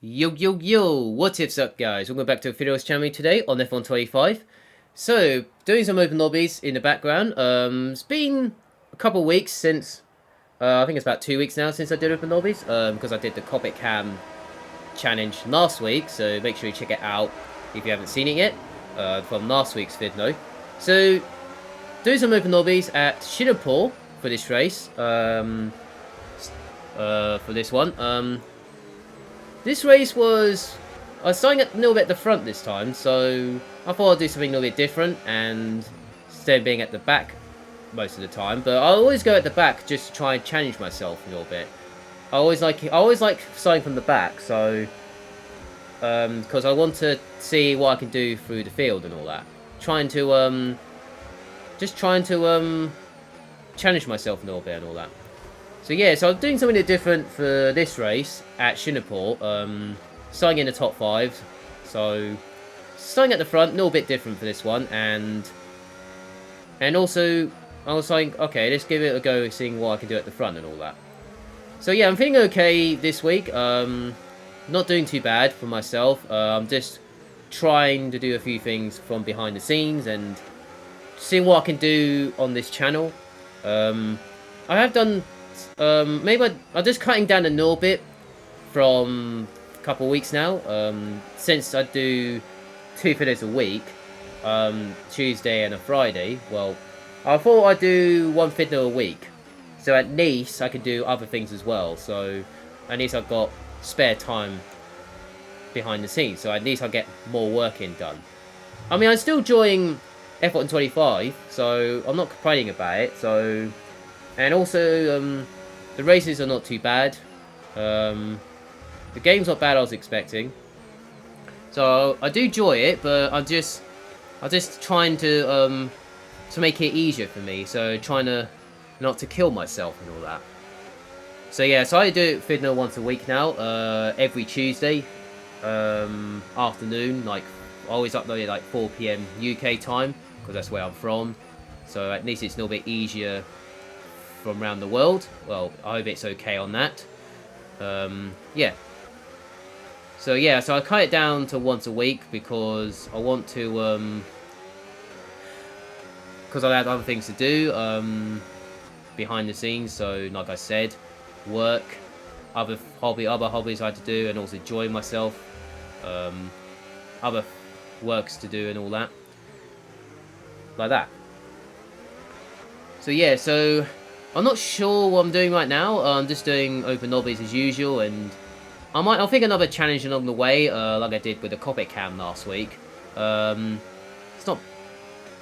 Yo, what is up guys? Welcome back to a video channel today on F125. So, doing some open lobbies in the background. It's been a couple of weeks since, I think it's about 2 weeks now since I did open lobbies. Because I did the Cockpit Cam challenge last week, so make sure you check it out if you haven't seen it yet, from last week's video. So, doing some open lobbies at Singapore for this race, for this one. This race was... I was starting a little bit at the front this time, so I thought I'd do something a little bit different, and instead of being at the back most of the time, but I always go at the back just to try and challenge myself a little bit. I always like starting from the back, so because I want to see what I can do through the field and all that. Just trying to challenge myself a little bit and all that. So yeah, so I'm doing something different for this race at Singapore, starting in the top 5. So starting at the front, a little bit different for this one, and also I was like, okay, let's give it a go, seeing what I can do at the front and all that. So yeah, I'm feeling okay this week. Not doing too bad for myself. I'm just trying to do a few things from behind the scenes and seeing what I can do on this channel. I have done. Maybe I'm just cutting down a little bit from a couple of weeks now, since I do 2 videos a week, Tuesday and a Friday. Well, I thought I'd do 1 video a week, so at least I could do other things as well, so at least I've got spare time behind the scenes, so at least I'll get more work in done. I mean, I'm still enjoying F125, so I'm not complaining about it, so... And also, the races are not too bad. The game's not bad, I was expecting. So I do enjoy it, but I'm just trying to make it easier for me. So trying to not to kill myself and all that. So yeah, so I do it video once a week now. Every Tuesday afternoon, like I always upload it like 4 PM UK time, because that's where I'm from. So at least it's a little bit easier from around the world. Well, I hope it's okay on that. Yeah. So yeah, so I cut it down to once a week because I want to, because I have other things to do behind the scenes. So like I said, work, other hobbies I had to do, and also enjoy myself, other works to do and all that, like that. So yeah, so I'm not sure what I'm doing right now. I'm just doing open lobbies as usual, and I'll think another challenge along the way, like I did with the Cockpit Cam last week. It's not...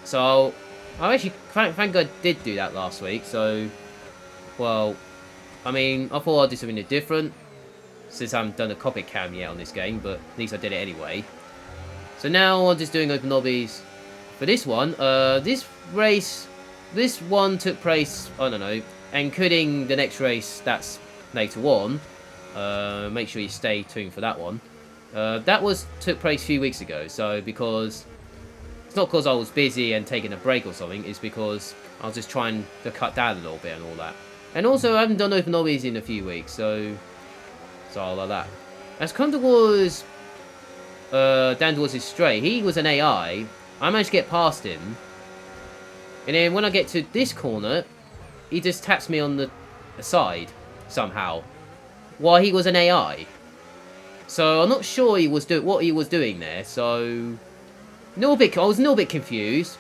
So, I actually, thank God I did do that last week, so... Well, I mean, I thought I'd do something different, since I haven't done a Cockpit Cam yet on this game, but at least I did it anyway. So now I'm just doing open lobbies for this one. This race... This one took place, I don't know, including the next race that's later on. Make sure you stay tuned for that one. That took place a few weeks ago, so because... It's not because I was busy and taking a break or something, it's because I was just trying to cut down a little bit and all that. And also, I haven't done open lobbies in a few weeks, so like that. As come towards... down towards his straight, he was an AI. I managed to get past him. And then when I get to this corner, he just taps me on the side, somehow, while he was an AI. So I'm not sure what he was doing there, so... I was a little bit confused.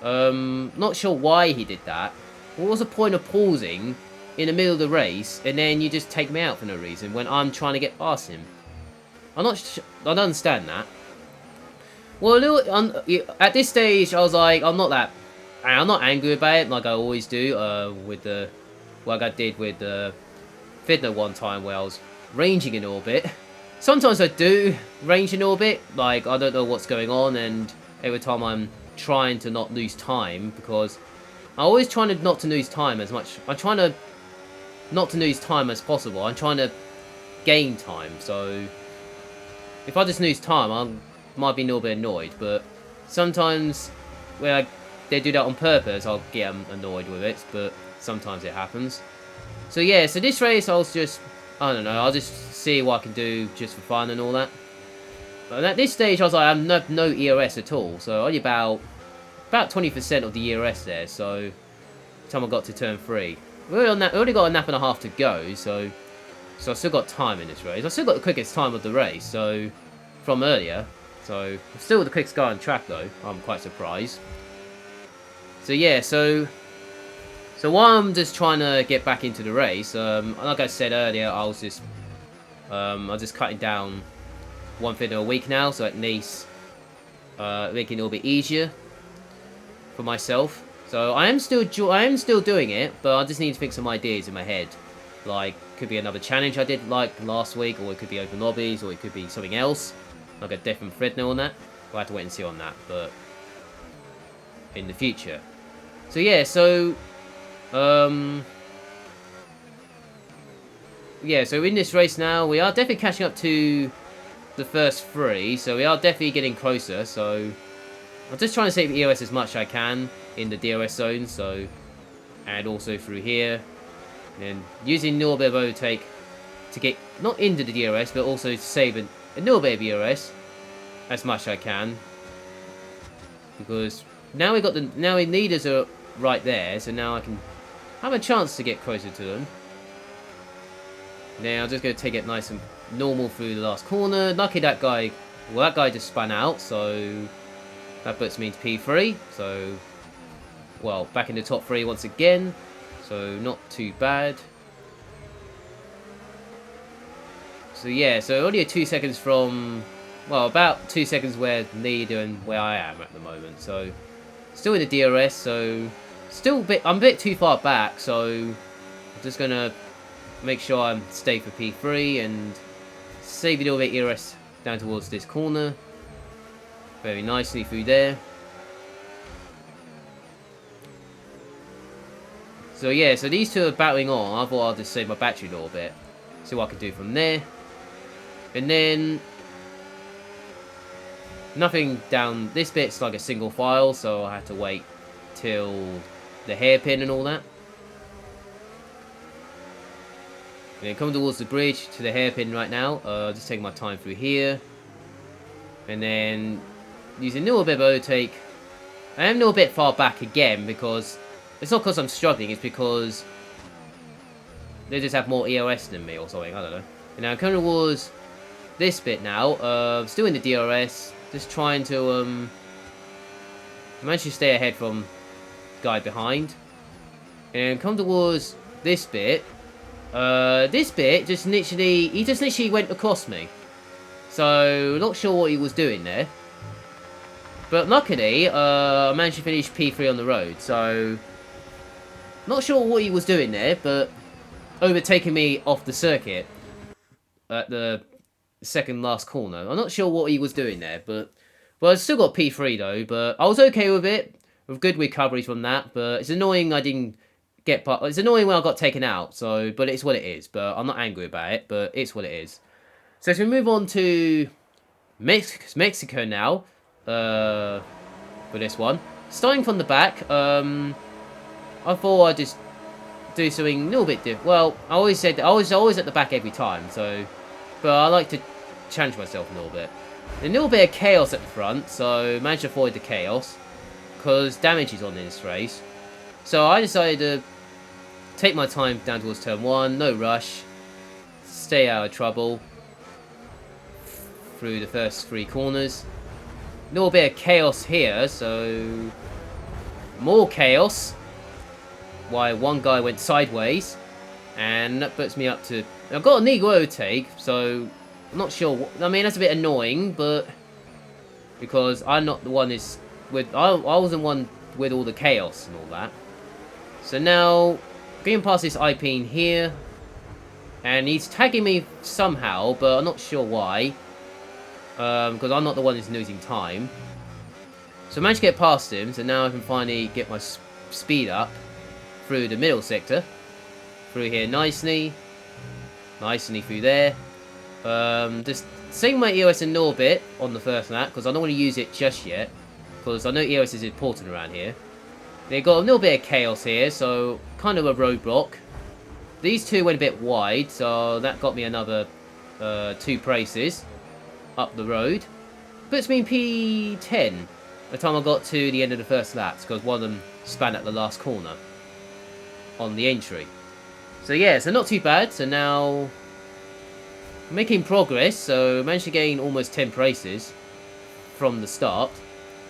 Not sure why he did that. What was the point of pausing in the middle of the race, and then you just take me out for no reason, when I'm trying to get past him? I don't understand that. Well, at this stage, I was like, I'm not angry about it like I always do, like I did with the Fidner one time where I was ranging in orbit. Sometimes I do range in orbit, like I don't know what's going on, and every time I'm trying to not lose time, because I always try to not to lose time as much. I'm trying to not to lose time as possible. I'm trying to gain time, so if I just lose time, I might be a little bit annoyed, but sometimes where they do that on purpose, I'll get annoyed with it, but sometimes it happens. So yeah, so this race I was just I don't know, I'll just see what I can do just for fun and all that. But at this stage, I was like, I have no EOS at all, so only about 20% of the EOS there, so time I got to turn 3. We already got a nap and a half to go, so I still got time in this race. I still got the quickest time of the race, so from earlier. So still the quickest guy on track though. I'm quite surprised. So yeah, so while I'm just trying to get back into the race, like I said earlier, I was just cutting down one video a week now, so at least making it a little bit easier for myself. So I am still doing it, but I just need to think some ideas in my head. Like, could be another challenge I did like last week, or it could be open lobbies, or it could be something else, like a Death and Threadnail on that. We'll have to wait and see on that, but in the future. So yeah, so yeah, so in this race now, we are definitely catching up to the first 3, so we are definitely getting closer. So I'm just trying to save EOS as much as I can in the DRS zone, so, and also through here, and using a little bit of overtake to get not into the DRS, but also to save a little bit of EOS as much as I can, because now now the leaders are right there, so now I can have a chance to get closer to them. Now I'm just going to take it nice and normal through the last corner. Lucky that guy just spun out, so that puts me into P3, so, well, back in the top 3 once again, so not too bad. So yeah, so only 2 seconds from, well, about 2 seconds where leader and where I am at the moment, so still in the DRS, so I'm a bit too far back, so I'm just going to make sure I stay for P3 and save a little bit EOS down towards this corner. Very nicely through there. So yeah, so these two are battling on. I thought I'll just save my battery a little bit. See what I can do from there. And then nothing down this bit's like a single file, so I have to wait till the hairpin and all that. And then coming towards the bridge to the hairpin right now. Just taking my time through here. And then using a little bit of overtake. I am a little bit far back again because it's not because I'm struggling, it's because they just have more EOS than me or something, I don't know. And now coming towards this bit now, still in the DRS, just trying to manage to stay ahead from the guy behind. And come towards this bit he just literally went across me. So not sure what he was doing there. But luckily, I managed to finish P3 on the road, so not sure what he was doing there, but overtaking me off the circuit at the second last corner. I'm not sure what he was doing there, but well, I still got P3 though, but I was okay with it, with good recoveries from that, but it's annoying I didn't get part. It's annoying when I got taken out, so, but it's what it is, but I'm not angry about it, but it's what it is. So as we move on to Mexico now, for this one, starting from the back, I thought I'd just do something a little bit different. Well, I always said I was always at the back every time, so, but I like to challenge myself a little bit. A little bit of chaos at the front, so managed to avoid the chaos, because damage is on in this race. So I decided to take my time down towards turn 1, no rush, stay out of trouble through the first 3 corners. A little bit of chaos here, so more chaos. Why one guy went sideways, and that puts me up to. I've got a legal overtake, so I'm not sure. I mean, that's a bit annoying, but because I'm not the one is with. I wasn't one with all the chaos and all that. So now getting past this Alpine here, and he's tagging me somehow, but I'm not sure why. Because I'm not the one who's losing time. So I managed to get past him, so now I can finally get my speed up through the middle sector. Through here nicely. Nicely through there. Just saving my EOS a little bit on the first lap, because I don't want to use it just yet. Because I know EOS is important around here. They got a little bit of chaos here, so kind of a roadblock. these two went a bit wide, so that got me another 2 places up the road. Puts me in P10 by the time I got to the end of the first laps, because one of them span at the last corner on the entry. So yeah, so not too bad. So now making progress. So managed to gain almost 10 places from the start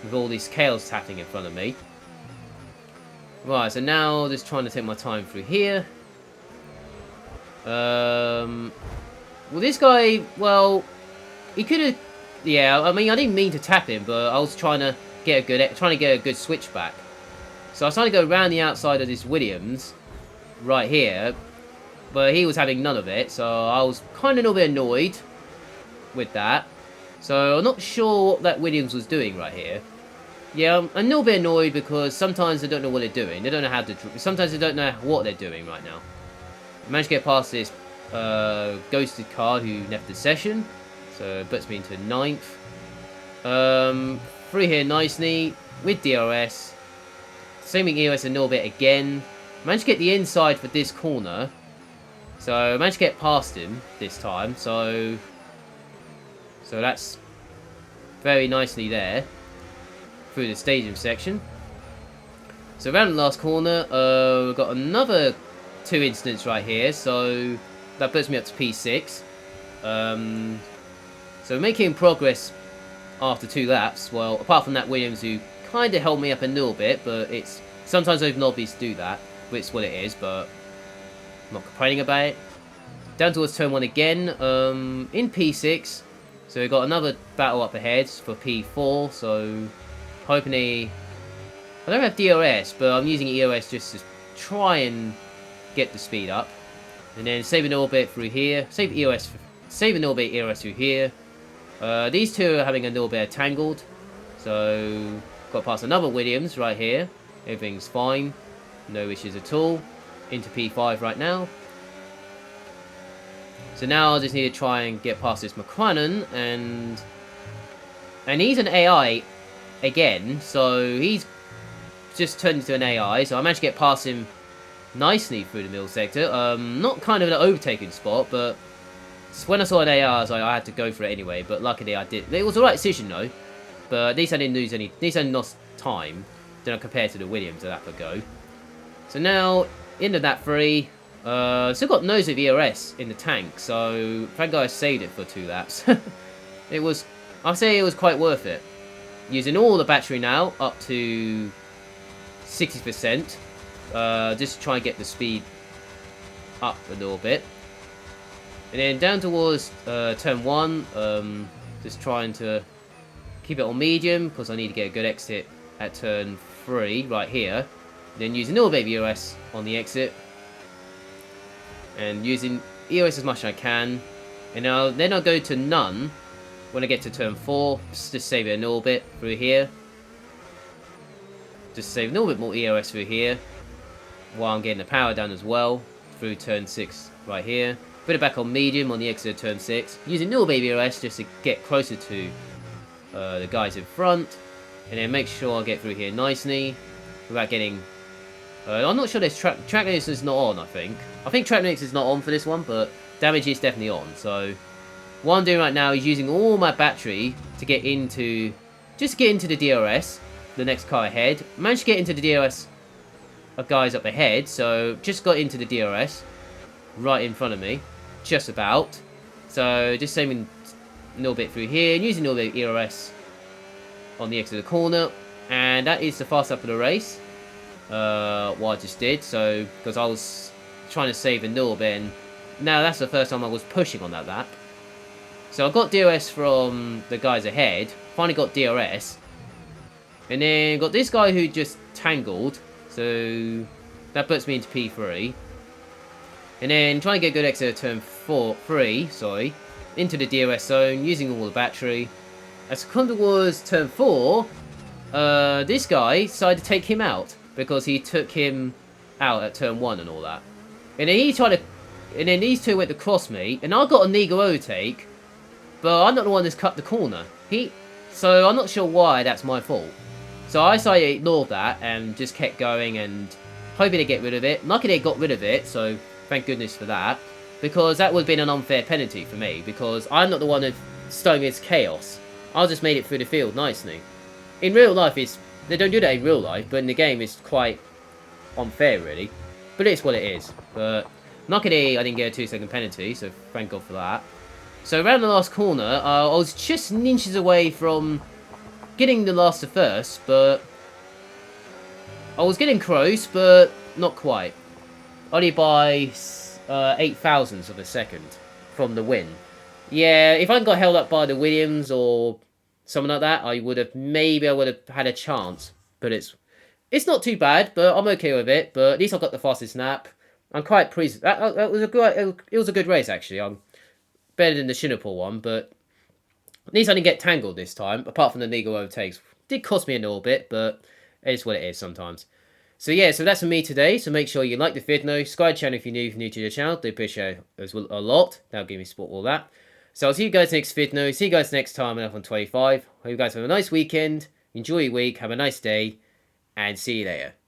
with all this chaos happening in front of me. Right, so now just trying to take my time through here. Well, this guy, well, he could have. Yeah, I mean, I didn't mean to tap him, but I was trying to get a good switch back. So I was trying to go around the outside of this Williams right here, but he was having none of it, so I was kind of a little bit annoyed with that. So I'm not sure what that Williams was doing right here. Yeah, I'm a little bit annoyed because sometimes they don't know what they're doing. They don't know how to. Sometimes they don't know what they're doing right now. I managed to get past this ghosted card who left the session, so it puts me into 9th. Through here nicely with DRS. Saving EOS a little bit again. Managed to get the inside for this corner. So I managed to get past him this time. So that's very nicely there. Through the stadium section. So around the last corner, we've got another 2 incidents right here. So that puts me up to P6. So making progress after 2 laps. Well, apart from that Williams who kind of held me up a little bit, but it's sometimes those lobbies do that, which is what it is, but I'm not complaining about it. Down towards turn 1 again, in P6, so we've got another battle up ahead for P4, so hoping I don't have DRS, but I'm using EOS just to try and get the speed up, and then save a little bit through here, save a little bit EOS through here. These two are having a little bit of tangled, so got past another Williams right here. Everything's fine, no issues at all. Into P5 right now. So now I just need to try and get past this McLaren, and he's an AI again, so he's just turned into an AI. So I managed to get past him nicely through the middle sector. Not kind of an overtaking spot, but when I saw an AI, I was like, I had to go for it anyway. But luckily I did. It was the right decision though. But at least I didn't lose any. At least I lost time. Then compared to the Williams that could go. So now into that 3. Still got nose of ERS in the tank. So thank God I saved it for 2 laps. It was. I'd say it was quite worth it. Using all the battery now up to 60%. Just to try and get the speed up a little bit. And then down towards turn 1, just trying to keep it on medium because I need to get a good exit at turn 3 right here. Then using a little bit of EOS on the exit. And using EOS as much as I can. And now then I'll go to none when I get to turn 4. Just save it a little bit through here. Just save a little bit more EOS through here. While I'm getting the power down as well. Through turn 6 right here. Put it back on medium on the exit of turn 6. Using little baby EOS just to get closer to the guys in front. And then make sure I get through here nicely. Without getting... I'm not sure this track limits is not on, I think. I think track limits is not on for this one, but damage is definitely on. So what I'm doing right now is using all my battery to get into... Just to get into the DRS. The next car ahead. Managed to get into the DRS of guys up ahead. So just got into the DRS. Right in front of me. Just about. So just saving a little bit through here. And using a little bit of ERS on the exit of the corner. And that is the fast up of the race. What I just did. So, because I was trying to save a little bit. And now that's the first time I was pushing on that lap. So I got DRS from the guys ahead. Finally got DRS. And then got this guy who just tangled. So that puts me into P3. And then trying to get good exit at turn 3, into the DRS zone, using all the battery. As I come towards turn 4, this guy decided to take him out, because he took him out at turn 1 and all that. And then he tried to, and then these two went to cross me, and I got a legal overtake, but I'm not the one that's cut the corner. So I'm not sure why that's my fault. So I decided to ignore that, and just kept going, and hoping to get rid of it. Luckily they got rid of it, so Thank goodness for that. Because that would have been an unfair penalty for me. Because I'm not the one who stung his chaos. I just made it through the field nicely. In real life, they don't do that in real life. But in the game, it's quite unfair, really. But it's what it is. But luckily, I didn't get a 2-second penalty. So thank God for that. So around the last corner, I was just inches away from getting the last to first. But I was getting close, but not quite. Only by 8 thousandths of a second from the win. Yeah, if I hadn't got held up by the Williams or something like that, I would have had a chance. But it's not too bad, but I'm okay with it. But at least I got the fastest lap. I'm quite pleased. That was a good race actually. I'm better than the Shinapore one, but at least I didn't get tangled this time. Apart from the legal overtakes, did cost me a little bit, but it's what it is sometimes. So yeah, so that's for me today. So make sure you like the video, subscribe to the channel if you're new to the channel. Do appreciate it a lot. That'll give me support all that. So I'll see you guys next video. See you guys next time on F125. Hope you guys have a nice weekend. Enjoy your week. Have a nice day. And see you later.